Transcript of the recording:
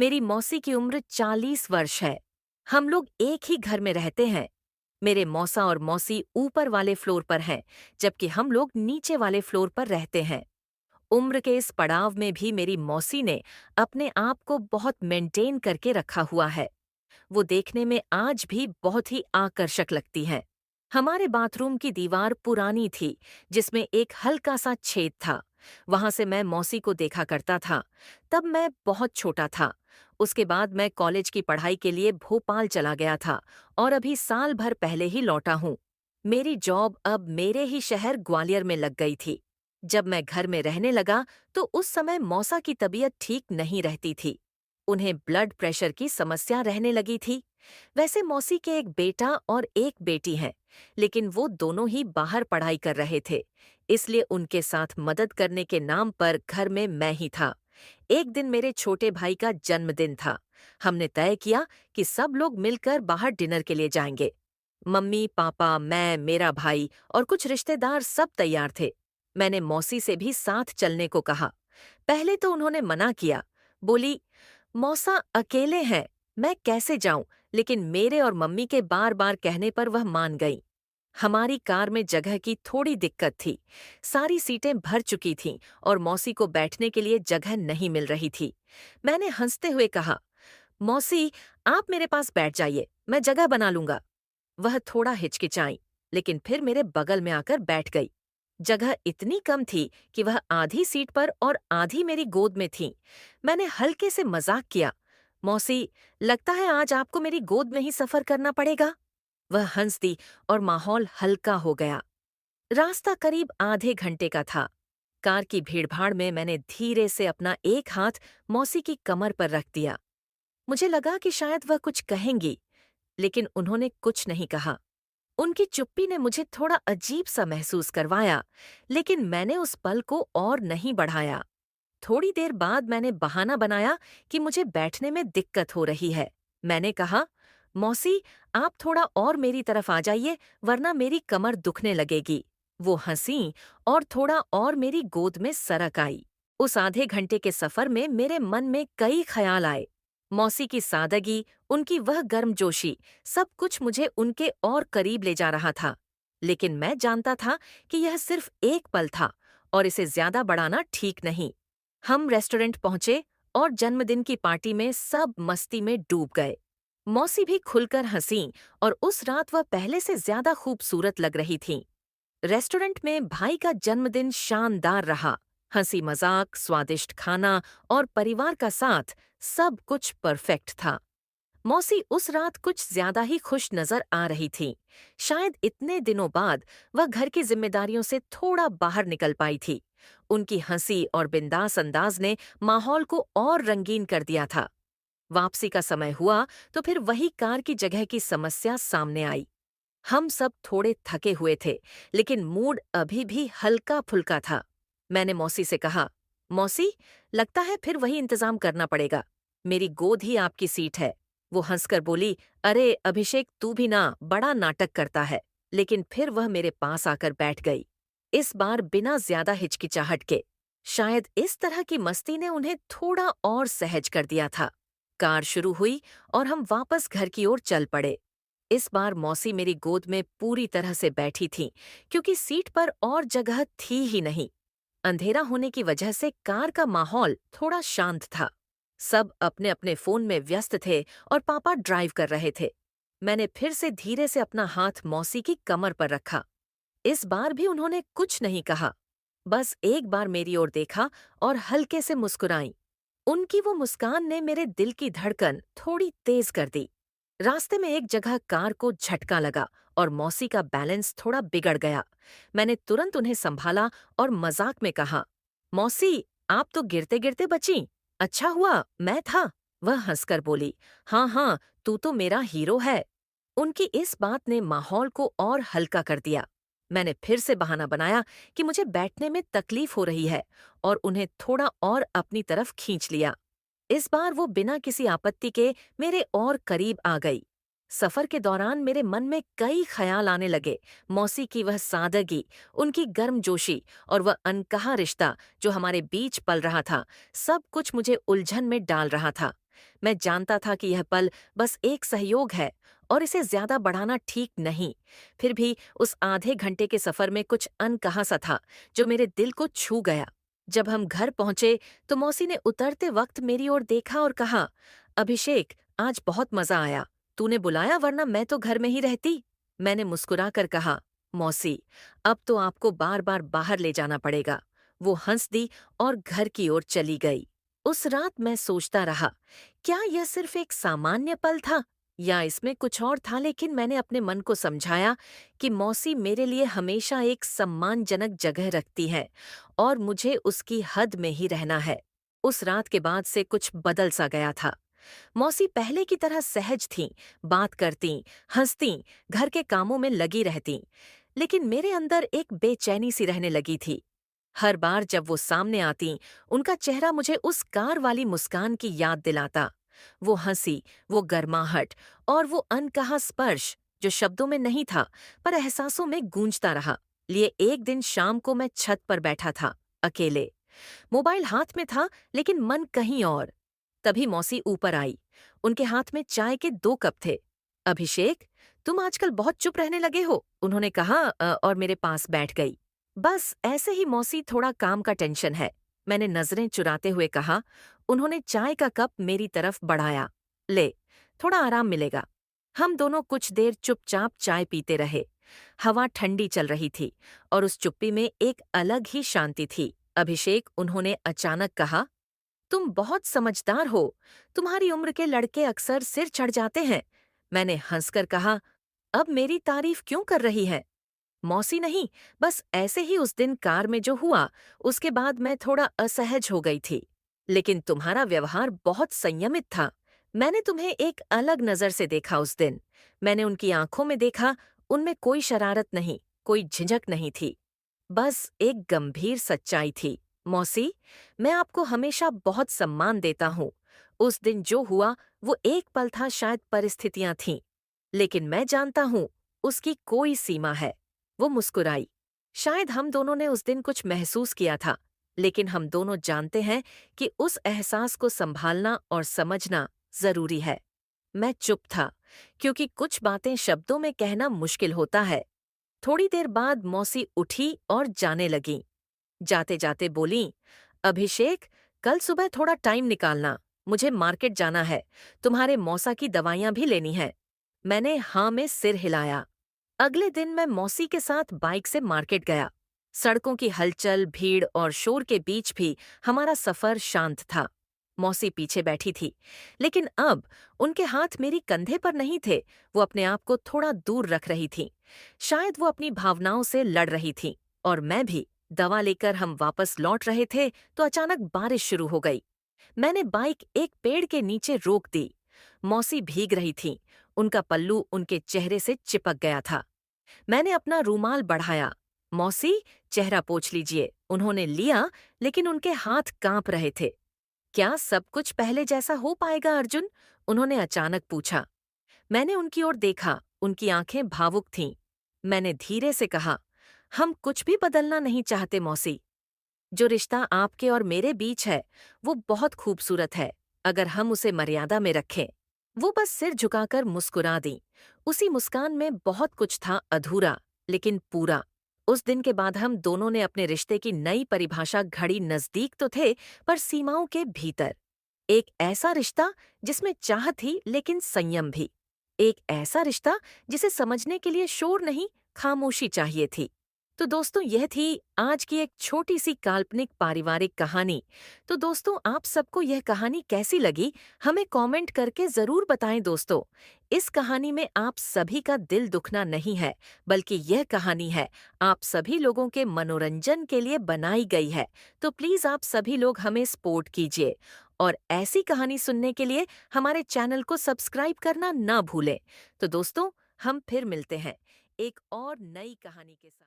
मेरी मौसी की उम्र 40 वर्ष है। हम लोग एक ही घर में रहते हैं। मेरे मौसा और मौसी ऊपर वाले फ्लोर पर हैं, जबकि हम लोग नीचे वाले फ्लोर पर रहते हैं। उम्र के इस पड़ाव में भी मेरी मौसी ने अपने आप को बहुत मेंटेन करके रखा हुआ है। वो देखने में आज भी बहुत ही आकर्षक लगती हैं। हमारे बाथरूम की दीवार पुरानी थी, जिसमें एक हल्का सा छेद था। वहां से मैं मौसी को देखा करता था। तब मैं बहुत छोटा था। उसके बाद मैं कॉलेज की पढ़ाई के लिए भोपाल चला गया था और अभी साल भर पहले ही लौटा हूँ। मेरी जॉब अब मेरे ही शहर ग्वालियर में लग गई थी। जब मैं घर में रहने लगा तो उस समय मौसा की तबीयत ठीक नहीं रहती थी। उन्हें ब्लड प्रेशर की समस्या रहने लगी थी। वैसे मौसी के एक बेटा और एक बेटी हैं, लेकिन वो दोनों ही बाहर पढ़ाई कर रहे थे, इसलिए उनके साथ मदद करने के नाम पर घर में मैं ही था। एक दिन मेरे छोटे भाई का जन्मदिन था। हमने तय किया कि सब लोग मिलकर बाहर डिनर के लिए जाएंगे। मम्मी, पापा, मैं, मेरा भाई और कुछ रिश्तेदार सब तैयार थे। मैंने मौसी से भी साथ चलने को कहा। पहले तो उन्होंने मना किया। बोली, मौसा अकेले हैं, मैं कैसे जाऊं? लेकिन मेरे और मम्मी के बार बार कहने पर वह मान गई। हमारी कार में जगह की थोड़ी दिक्कत थी। सारी सीटें भर चुकी थीं और मौसी को बैठने के लिए जगह नहीं मिल रही थी। मैंने हंसते हुए कहा, मौसी, आप मेरे पास बैठ जाइए, मैं जगह बना लूंगा। वह थोड़ा हिचकिचाई, लेकिन फिर मेरे बगल में आकर बैठ गई। जगह इतनी कम थी कि वह आधी सीट पर और आधी मेरी गोद में थी। मैंने हल्के से मजाक किया, मौसी, लगता है आज आपको मेरी गोद में ही सफर करना पड़ेगा। वह हंस दी और माहौल हल्का हो गया। रास्ता करीब आधे घंटे का था। कार की भीड़भाड़ में मैंने धीरे से अपना एक हाथ मौसी की कमर पर रख दिया। मुझे लगा कि शायद वह कुछ कहेंगी, लेकिन उन्होंने कुछ नहीं कहा। उनकी चुप्पी ने मुझे थोड़ा अजीब सा महसूस करवाया, लेकिन मैंने उस पल को और नहीं बढ़ाया। थोड़ी देर बाद मैंने बहाना बनाया कि मुझे बैठने में दिक्कत हो रही है। मैंने कहा, मौसी, आप थोड़ा और मेरी तरफ आ जाइए, वरना मेरी कमर दुखने लगेगी। वो हंसी और थोड़ा और मेरी गोद में सरक आई। उस आधे घंटे के सफर में मेरे मन में कई ख्याल आए। मौसी की सादगी, उनकी वह गर्मजोशी, सब कुछ मुझे उनके और करीब ले जा रहा था। लेकिन मैं जानता था कि यह सिर्फ एक पल था और इसे ज्यादा बढ़ाना ठीक नहीं। हम रेस्टोरेंट पहुंचे और जन्मदिन की पार्टी में सब मस्ती में डूब गए। मौसी भी खुलकर हंसी और उस रात वह पहले से ज्यादा खूबसूरत लग रही थीं। रेस्टोरेंट में भाई का जन्मदिन शानदार रहा। हंसी मजाक, स्वादिष्ट खाना और परिवार का साथ, सब कुछ परफेक्ट था। मौसी उस रात कुछ ज्यादा ही खुश नजर आ रही थी। शायद इतने दिनों बाद वह घर की जिम्मेदारियों से थोड़ा बाहर निकल पाई थी। उनकी हंसी और बिंदास अंदाज ने माहौल को और रंगीन कर दिया था। वापसी का समय हुआ तो फिर वही कार की जगह की समस्या सामने आई। हम सब थोड़े थके हुए थे, लेकिन मूड अभी भी हल्का फुल्का था। मैंने मौसी से कहा, मौसी, लगता है फिर वही इंतजाम करना पड़ेगा। मेरी गोद ही आपकी सीट है। वो हंसकर बोली, अरे अभिषेक, तू भी ना बड़ा नाटक करता है। लेकिन फिर वह मेरे पास आकर बैठ गई, इस बार बिना ज्यादा हिचकिचाहट के। शायद इस तरह की मस्ती ने उन्हें थोड़ा और सहज कर दिया था। कार शुरू हुई और हम वापस घर की ओर चल पड़े। इस बार मौसी मेरी गोद में पूरी तरह से बैठी थीं, क्योंकि सीट पर और जगह थी ही नहीं। अंधेरा होने की वजह से कार का माहौल थोड़ा शांत था। सब अपने अपने फोन में व्यस्त थे और पापा ड्राइव कर रहे थे। मैंने फिर से धीरे से अपना हाथ मौसी की कमर पर रखा। इस बार भी उन्होंने कुछ नहीं कहा, बस एक बार मेरी ओर देखा और हल्के से मुस्कुराई। उनकी वो मुस्कान ने मेरे दिल की धड़कन थोड़ी तेज कर दी। रास्ते में एक जगह कार को झटका लगा और मौसी का बैलेंस थोड़ा बिगड़ गया। मैंने तुरंत उन्हें संभाला और मजाक में कहा, मौसी, आप तो गिरते गिरते बची। अच्छा हुआ मैं था। वह हंसकर बोली, हाँ हाँ, तू तो मेरा हीरो है। उनकी इस बात ने माहौल को और हल्का कर दिया। मैंने फिर से बहाना बनाया कि मुझे बैठने में तकलीफ हो रही है और उन्हें थोड़ा और अपनी तरफ खींच लिया। इस बार वो बिना किसी आपत्ति के मेरे और करीब आ गई। सफर के दौरान मेरे मन में कई ख्याल आने लगे। मौसी की वह सादगी, उनकी गर्मजोशी और वह अनकहा रिश्ता जो हमारे बीच पल रहा था, सब कुछ मुझे उलझन में डाल रहा था। मैं जानता था कि यह पल बस एक सहयोग है और इसे ज्यादा बढ़ाना ठीक नहीं। फिर भी उस आधे घंटे के सफर में कुछ अनकहा सा था जो मेरे दिल को छू गया। जब हम घर पहुंचे तो मौसी ने उतरते वक्त मेरी ओर देखा और कहा, अभिषेक, आज बहुत मजा आया। तूने बुलाया, वरना मैं तो घर में ही रहती। मैंने मुस्कुराकर कहा, मौसी, अब तो आपको बार बार बाहर ले जाना पड़ेगा। वो हंस दी और घर की ओर चली गई। उस रात मैं सोचता रहा, क्या यह सिर्फ एक सामान्य पल था या इसमें कुछ और था, लेकिन मैंने अपने मन को समझाया कि मौसी मेरे लिए हमेशा एक सम्मानजनक जगह रखती है और मुझे उसकी हद में ही रहना है। उस रात के बाद से कुछ बदल सा गया था। मौसी पहले की तरह सहज थीं, बात करतीं, हंसतीं, घर के कामों में लगी रहतीं, लेकिन मेरे अंदर एक बेचैनी सी रहने लगी थी। हर बार जब वो सामने आतीं, उनका चेहरा मुझे उस कार वाली मुस्कान की याद दिलाता। वो हंसी, वो गर्माहट और वो अनकहा स्पर्श जो शब्दों में नहीं था पर एहसासों में गूंजता रहा। लिए एक दिन शाम को मैं छत पर बैठा था, अकेले। मोबाइल हाथ में था लेकिन मन कहीं और। तभी मौसी ऊपर आई। उनके हाथ में चाय के 2 कप थे। अभिषेक, तुम आजकल बहुत चुप रहने लगे हो, उन्होंने कहा और मेरे पास बैठ गई। बस ऐसे ही मौसी, थोड़ा काम का टेंशन है, मैंने नजरें चुराते हुए कहा। उन्होंने चाय का कप मेरी तरफ बढ़ाया। ले, थोड़ा आराम मिलेगा। हम दोनों कुछ देर चुपचाप चाय पीते रहे। हवा ठंडी चल रही थी और उस चुप्पी में एक अलग ही शांति थी। अभिषेक, उन्होंने अचानक कहा, तुम बहुत समझदार हो। तुम्हारी उम्र के लड़के अक्सर सिर चढ़ जाते हैं। मैंने हंसकर कहा, अब मेरी तारीफ क्यों कर रही है? मौसी, नहीं, बस ऐसे ही उस दिन कार में जो हुआ, उसके बाद मैं थोड़ा असहज हो गई थी। लेकिन तुम्हारा व्यवहार बहुत संयमित था। मैंने तुम्हें एक अलग नजर से देखा उस दिन। मैंने उनकी आंखों में देखा, उनमें कोई शरारत नहीं, कोई झिझक नहीं थी। बस एक गंभीर सच्चाई थी। मौसी, मैं आपको हमेशा बहुत सम्मान देता हूँ। उस दिन जो हुआ वो एक पल था, शायद परिस्थितियां थीं, लेकिन मैं जानता हूँ उसकी कोई सीमा है। वो मुस्कुराई। शायद हम दोनों ने उस दिन कुछ महसूस किया था, लेकिन हम दोनों जानते हैं कि उस एहसास को संभालना और समझना जरूरी है। मैं चुप था, क्योंकि कुछ बातें शब्दों में कहना मुश्किल होता है। थोड़ी देर बाद मौसी उठी और जाने लगीं। जाते जाते बोलीं, अभिषेक, कल सुबह थोड़ा टाइम निकालना, मुझे मार्केट जाना है। तुम्हारे मौसा की दवाइयां भी लेनी है। मैंने हाँ में सिर हिलाया। अगले दिन मैं मौसी के साथ बाइक से मार्केट गया। सड़कों की हलचल, भीड़ और शोर के बीच भी हमारा सफर शांत था। मौसी पीछे बैठी थी, लेकिन अब उनके हाथ मेरी कंधे पर नहीं थे। वो अपने आप को थोड़ा दूर रख रही थीं। शायद वो अपनी भावनाओं से लड़ रही थीं, और मैं भी। दवा लेकर हम वापस लौट रहे थे तो अचानक बारिश शुरू हो गई। मैंने बाइक एक पेड़ के नीचे रोक दी। मौसी भीग रही थीं। उनका पल्लू उनके चेहरे से चिपक गया था। मैंने अपना रूमाल बढ़ाया। मौसी, चेहरा पोंछ लीजिए। उन्होंने लिया, लेकिन उनके हाथ कांप रहे थे। क्या सब कुछ पहले जैसा हो पाएगा अर्जुन? उन्होंने अचानक पूछा। मैंने उनकी ओर देखा। उनकी आंखें भावुक थीं। मैंने धीरे से कहा, हम कुछ भी बदलना नहीं चाहते मौसी। जो रिश्ता आपके और मेरे बीच है वो बहुत खूबसूरत है, अगर हम उसे मर्यादा में रखें। वो बस सिर झुकाकर मुस्कुरा दी। उसी मुस्कान में बहुत कुछ था, अधूरा लेकिन पूरा। उस दिन के बाद हम दोनों ने अपने रिश्ते की नई परिभाषा घड़ी। नजदीक तो थे, पर सीमाओं के भीतर। एक ऐसा रिश्ता जिसमें चाह थी लेकिन संयम भी। एक ऐसा रिश्ता जिसे समझने के लिए शोर नहीं, खामोशी चाहिए थी। तो दोस्तों, यह थी आज की एक छोटी सी काल्पनिक पारिवारिक कहानी। तो दोस्तों, आप सबको यह कहानी कैसी लगी, हमें कमेंट करके जरूर बताएं दोस्तों। इस कहानी में आप सभी का दिल दुखना नहीं है, बल्कि यह कहानी है आप सभी लोगों के मनोरंजन के लिए बनाई गई है। तो प्लीज आप सभी लोग हमें सपोर्ट कीजिए और ऐसी कहानी सुनने के लिए हमारे चैनल को सब्सक्राइब करना ना भूलें। तो दोस्तों, हम फिर मिलते हैं एक और नई कहानी के साथ।